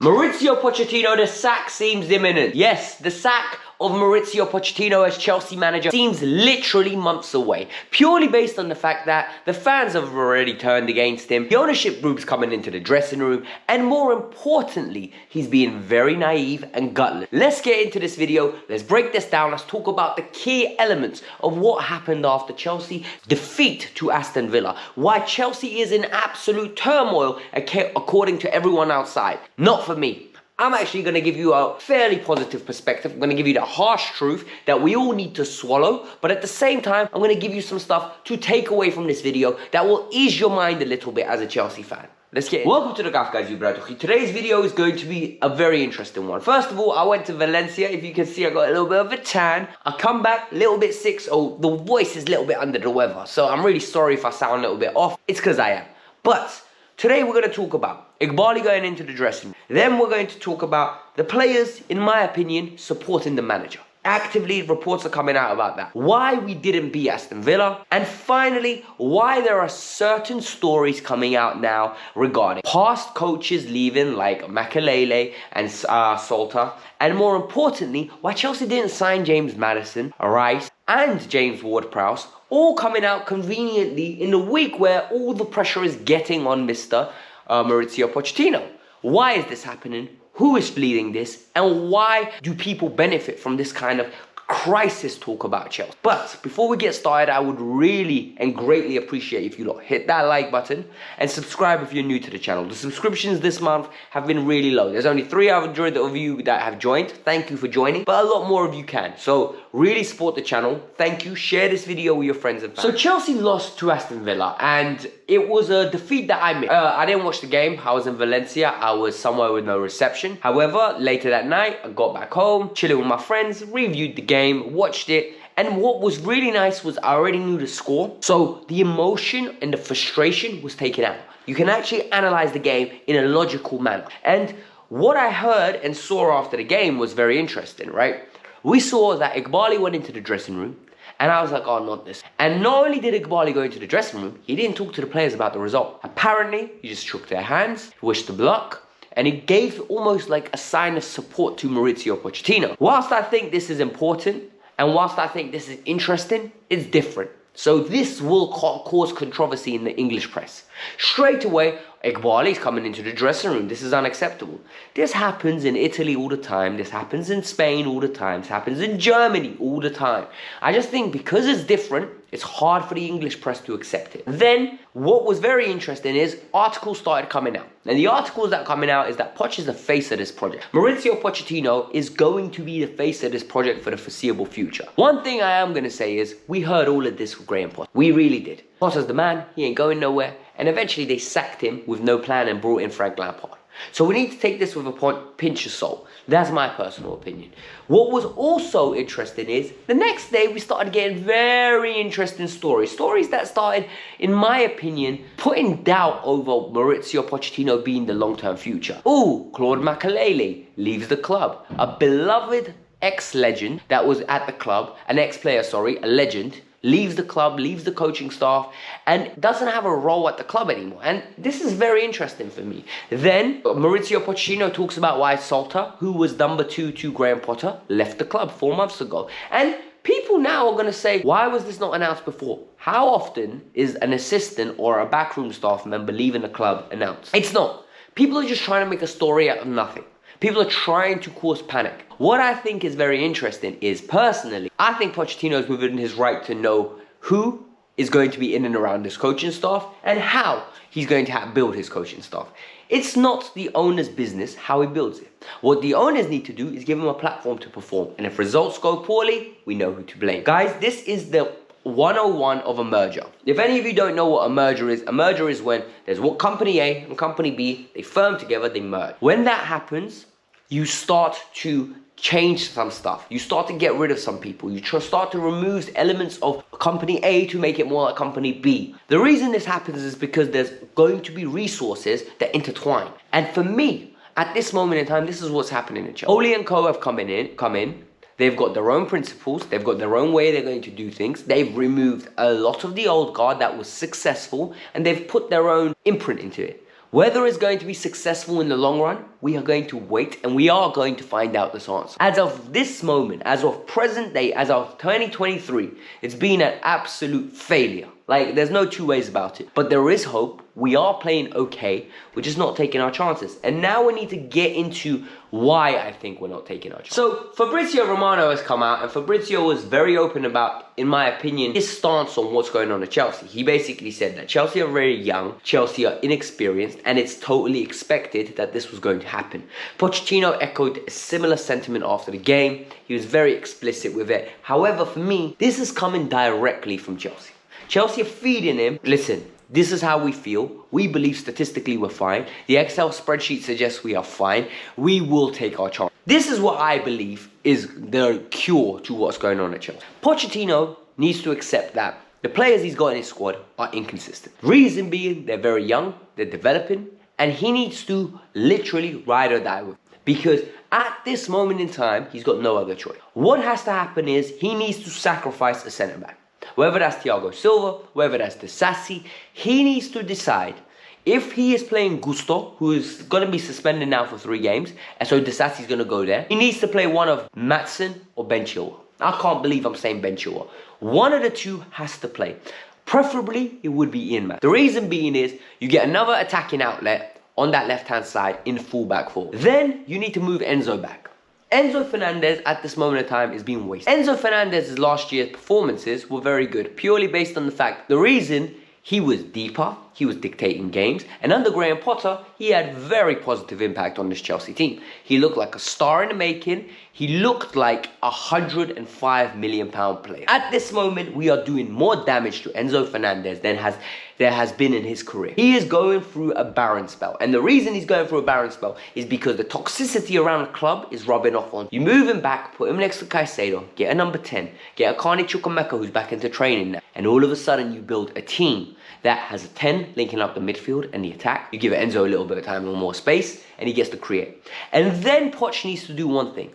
Mauricio Pochettino, the sack seems imminent. Yes, the sack of Mauricio Pochettino as Chelsea manager seems literally months away, purely based on the fact that the fans have already turned against him, the ownership group's coming into the dressing room, and more importantly, he's being very naive and gutless. Let's get into this video, let's break this down, let's talk about the key elements of what happened after Chelsea defeat to Aston Villa, why Chelsea is in absolute turmoil according to everyone outside. Not for me. I'm actually going to give you a fairly positive perspective. I'm going to give you the harsh truth that we all need to swallow. But at the same time, I'm going to give you some stuff to take away from this video that will ease your mind a little bit as a Chelsea fan. Let's get in. Welcome to the Kavkas View. Today's video is going to be a very interesting one. First of all, I went to Valencia. If you can see, I got a little bit of a tan. I come back a little bit sick, so the voice is a little bit under the weather. So I'm really sorry if I sound a little bit off. It's because I am. But today we're going to talk about Iqbali going into the dressing room. Then we're going to talk about the players, in my opinion, supporting the manager. Actively, reports are coming out about that. Why we didn't beat Aston Villa. And finally, why there are certain stories coming out now regarding past coaches leaving like Makelele and Salter. And more importantly, why Chelsea didn't sign James Maddison, Rice, and James Ward-Prowse, all coming out conveniently in the week where all the pressure is getting on Mr. Mauricio Pochettino. Why is this happening? Who is leading this? And why do people benefit from this kind of crisis talk about Chelsea? But before we get started, I would really and greatly appreciate if you lot hit that like button and subscribe if you're new to the channel. The subscriptions this month have been really low. There's only 300 of you that have joined. Thank you for joining, but a lot more of you can. So really support the channel. Thank you. Share this video with your friends and family. So Chelsea lost to Aston Villa, and it was a defeat that I missed. I didn't watch the game. I was in Valencia. I was somewhere with no reception. However, later that night, I got back home, chilling with my friends, reviewed the game, watched it, and what was really nice was I already knew the score, so the emotion and the frustration was taken out. You can actually analyze the game in a logical manner. And what I heard and saw after the game was very interesting, right? We saw that Iqbali went into the dressing room, and I was like, oh, not this. And not only did Iqbali go into the dressing room, he didn't talk to the players about the result. Apparently, he just shook their hands, wished them luck, and it gave almost like a sign of support to Mauricio Pochettino. Whilst I think this is important, and whilst I think this is interesting, it's different. So this will cause controversy in the English press. Straight away, Iqbali is coming into the dressing room. This is unacceptable. This happens in Italy all the time. This happens in Spain all the time. This happens in Germany all the time. I just think because it's different, it's hard for the English press to accept it. Then, what was very interesting is articles started coming out. And the articles that are coming out is that Poch is the face of this project. Mauricio Pochettino is going to be the face of this project for the foreseeable future. One thing I am going to say is, we heard all of this with Graham Potter. We really did. Potter's the man, he ain't going nowhere. And eventually they sacked him with no plan and brought in Frank Lampard. So we need to take this with a pinch of salt. That's my personal opinion. What was also interesting is, the next day we started getting very interesting stories. Stories that started, in my opinion, putting doubt over Mauricio Pochettino being the long-term future. Ooh, Claude Makelele leaves the club. A beloved ex-legend that was at the club, an ex-player, sorry, a legend, leaves the club, leaves the coaching staff, and doesn't have a role at the club anymore. And this is very interesting for me. Then Mauricio Pochettino talks about why Salter, who was number 2 to Graham Potter, left the club 4 months ago. And people now are going to say, why was this not announced before? How often is an assistant or a backroom staff member leaving the club announced? It's not. People are just trying to make a story out of nothing. People are trying to cause panic. What I think is very interesting is, personally, I think Pochettino is within his right to know who is going to be in and around his coaching staff and how he's going to build his coaching staff. It's not the owner's business how he builds it. What the owners need to do is give him a platform to perform. And if results go poorly, we know who to blame. Guys, this is the 101 of a merger. If any of you don't know what a merger is when there's what company A and company B, they firm together, they merge. When that happens, you start to change some stuff. You start to get rid of some people. You start to remove elements of company A to make it more like company B. The reason this happens is because there's going to be resources that intertwine. And for me, at this moment in time, this is what's happening in Chelsea. Ole and Co have come in. They've got their own principles. They've got their own way they're going to do things. They've removed a lot of the old guard that was successful, and they've put their own imprint into it. Whether it's going to be successful in the long run, we are going to wait and we are going to find out this answer. As of this moment, as of present day, as of 2023, it's been an absolute failure. Like, there's no two ways about it. But there is hope. We are playing okay. We're just not taking our chances. And now we need to get into why I think we're not taking our chances. So Fabrizio Romano has come out, and Fabrizio was very open about, in my opinion, his stance on what's going on at Chelsea. He basically said that Chelsea are very young, Chelsea are inexperienced, and it's totally expected that this was going to happen. Pochettino echoed a similar sentiment after the game. He was very explicit with it. However, for me, this is coming directly from Chelsea. Chelsea are feeding him, listen, this is how we feel. We believe statistically we're fine. The Excel spreadsheet suggests we are fine. We will take our chance. This is what I believe is the cure to what's going on at Chelsea. Pochettino needs to accept that the players he's got in his squad are inconsistent. Reason being, they're very young, they're developing, and he needs to literally ride or die with them. Because at this moment in time, he's got no other choice. What has to happen is he needs to sacrifice a centre-back. Whether that's Thiago Silva, whether that's Disasi, he needs to decide if he is playing Gusto, who is going to be suspended now for 3 games, and so Disasi's going to go there. He needs to play one of Maatsen or Ben Chilwell. I can't believe I'm saying Ben Chilwell. One of the two has to play. Preferably, it would be Ian Maatsen. The reason being is you get another attacking outlet on that left-hand side in full-back forward. Then you need to move Enzo back. Enzo Fernandez at this moment in time is being wasted. Enzo Fernandez's last year's performances were very good, purely based on the fact the reason he was deeper, he was dictating games, and under Graham Potter, he had very positive impact on this Chelsea team. He looked like a star in the making. He looked like a £105 million player. At this moment, we are doing more damage to Enzo Fernandez than there has been in his career. He is going through a barren spell, and the reason he's going through a barren spell is because the toxicity around the club is rubbing off on. You move him back, put him next to Caicedo, get a number 10, get a Carney Chukwuemeka who's back into training now, and all of a sudden you build a team that has a 10 linking up the midfield and the attack. You give Enzo a little bit of time and more space, and he gets to create. And then Poch needs to do one thing.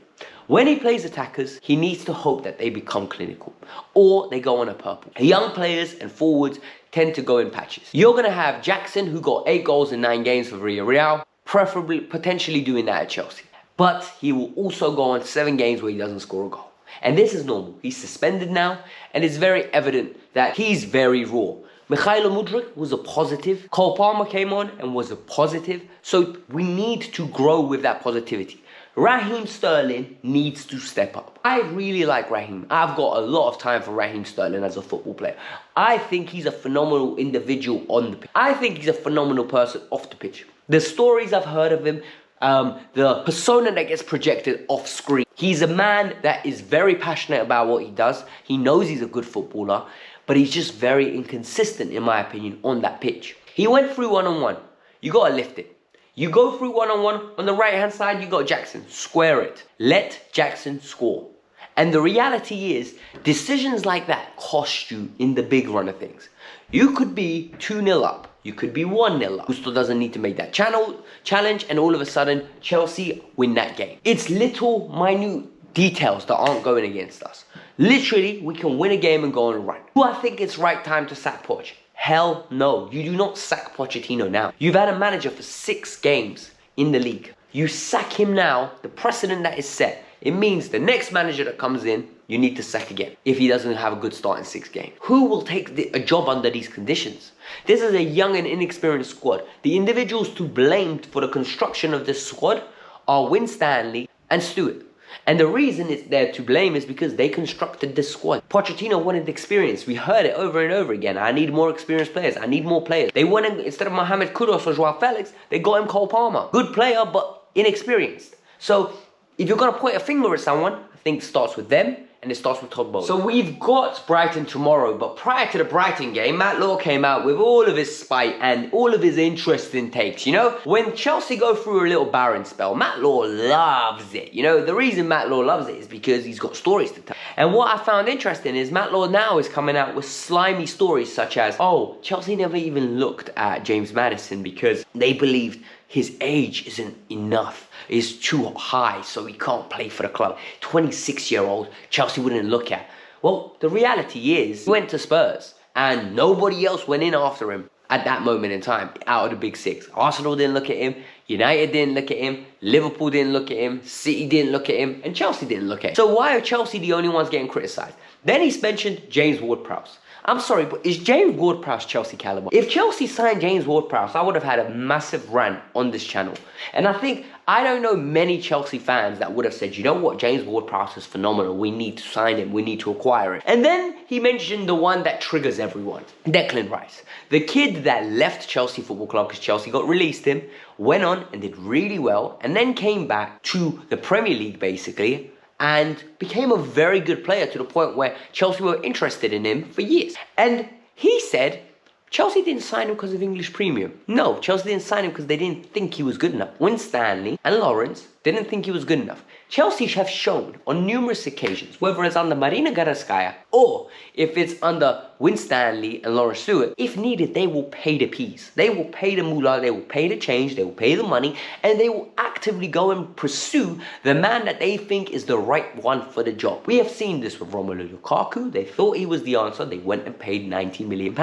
When he plays attackers, he needs to hope that they become clinical, or they go on a purple. Young players and forwards tend to go in patches. You're going to have Jackson, who got 8 goals in 9 games for Villarreal, potentially doing that at Chelsea. But he will also go on 7 games where he doesn't score a goal. And this is normal. He's suspended now, and it's very evident that he's very raw. Mikhailo Mudryk was a positive. Cole Palmer came on and was a positive. So we need to grow with that positivity. Raheem Sterling needs to step up. I really like Raheem. I've got a lot of time for Raheem Sterling as a football player. I think he's a phenomenal individual on the pitch. I think he's a phenomenal person off the pitch. The stories I've heard of him, the persona that gets projected off screen. He's a man that is very passionate about what he does. He knows he's a good footballer, but he's just very inconsistent, in my opinion, on that pitch. He went through one-on-one. You got to lift it. You go through one-on-one. On the right-hand side, you got Jackson. Square it. Let Jackson score. And the reality is, decisions like that cost you in the big run of things. You could be 2-0 up. You could be 1-0 up. Gusto doesn't need to make that challenge, and all of a sudden, Chelsea win that game. It's little, minute details that aren't going against us. Literally, we can win a game and go on a run. Do I think it's right time to sack Poch? Hell no. You do not sack Pochettino now. You've had a manager for 6 games in the league. You sack him now, the precedent that is set. It means the next manager that comes in, you need to sack again if he doesn't have a good start in 6 games. Who will take a job under these conditions? This is a young and inexperienced squad. The individuals to blame for the construction of this squad are Winstanley and Stewart. And the reason it's there to blame is because they constructed this squad. Pochettino wanted experience. We heard it over and over again. I need more experienced players. I need more players. They went in, instead of Mohamed Kudus or Joao Felix, they got him Cole Palmer. Good player, but inexperienced. So if you're going to point a finger at someone, I think it starts with them. And it starts with Todd Bowley. So we've got Brighton tomorrow, but prior to the Brighton game, Matt Law came out with all of his spite and all of his interesting takes, you know? When Chelsea go through a little barren spell, Matt Law loves it. You know, the reason Matt Law loves it is because he's got stories to tell. And what I found interesting is Matt Law now is coming out with slimy stories such as, oh, Chelsea never even looked at James Maddison because they believed his age isn't enough, is too high, so he can't play for the club. 26-year-old, Chelsea wouldn't look at. Well, the reality is, he went to Spurs, and nobody else went in after him at that moment in time, out of the big 6. Arsenal didn't look at him, United didn't look at him, Liverpool didn't look at him, City didn't look at him, and Chelsea didn't look at him. So why are Chelsea the only ones getting criticised? Then he's mentioned James Ward-Prowse. I'm sorry, but is James Ward-Prowse Chelsea caliber? If Chelsea signed James Ward-Prowse, I would have had a massive rant on this channel. And I don't know many Chelsea fans that would have said, you know what, James Ward-Prowse is phenomenal. We need to sign him. We need to acquire him. And then he mentioned the one that triggers everyone, Declan Rice. The kid that left Chelsea Football Club because Chelsea got released him, went on and did really well, and then came back to the Premier League, basically, and became a very good player to the point where Chelsea were interested in him for years. And he said Chelsea didn't sign him because of English premium. No, Chelsea didn't sign him because they didn't think he was good enough. Winstanley and Lawrence didn't think he was good enough. Chelsea have shown on numerous occasions, whether it's under Marina Garaskaya or if it's under Winstanley and Lawrence Stewart, if needed, they will pay the piece. They will pay the moolah, they will pay the change, they will pay the money, and they will actively go and pursue the man that they think is the right one for the job. We have seen this with Romelu Lukaku. They thought he was the answer. They went and paid £90 million.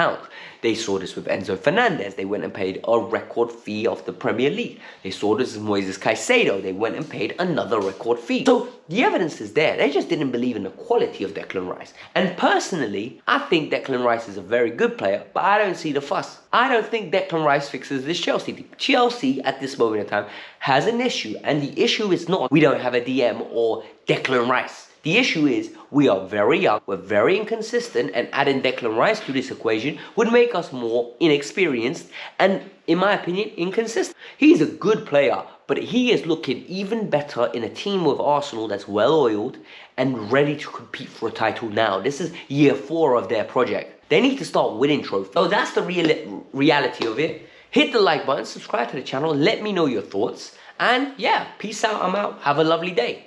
They saw this with Enzo Fernandez. They went and paid a record fee of the Premier League. They saw this with Moises Caicedo. They went and paid another record fee. So the evidence is there. They just didn't believe in the quality of Declan Rice. And personally, I think Declan Rice is a very good player, but I don't see the fuss. I don't think Declan Rice fixes this Chelsea team. Chelsea, at this moment in time, has an issue. And the issue is not we don't have a DM or Declan Rice. The issue is we are very young, we're very inconsistent, and adding Declan Rice to this equation would make us more inexperienced and, in my opinion, inconsistent. He's a good player, but he is looking even better in a team with Arsenal that's well-oiled and ready to compete for a title now. This is year 4 of their project. They need to start winning trophies. So that's the reality of it. Hit the like button, subscribe to the channel, let me know your thoughts, and yeah, peace out, I'm out. Have a lovely day.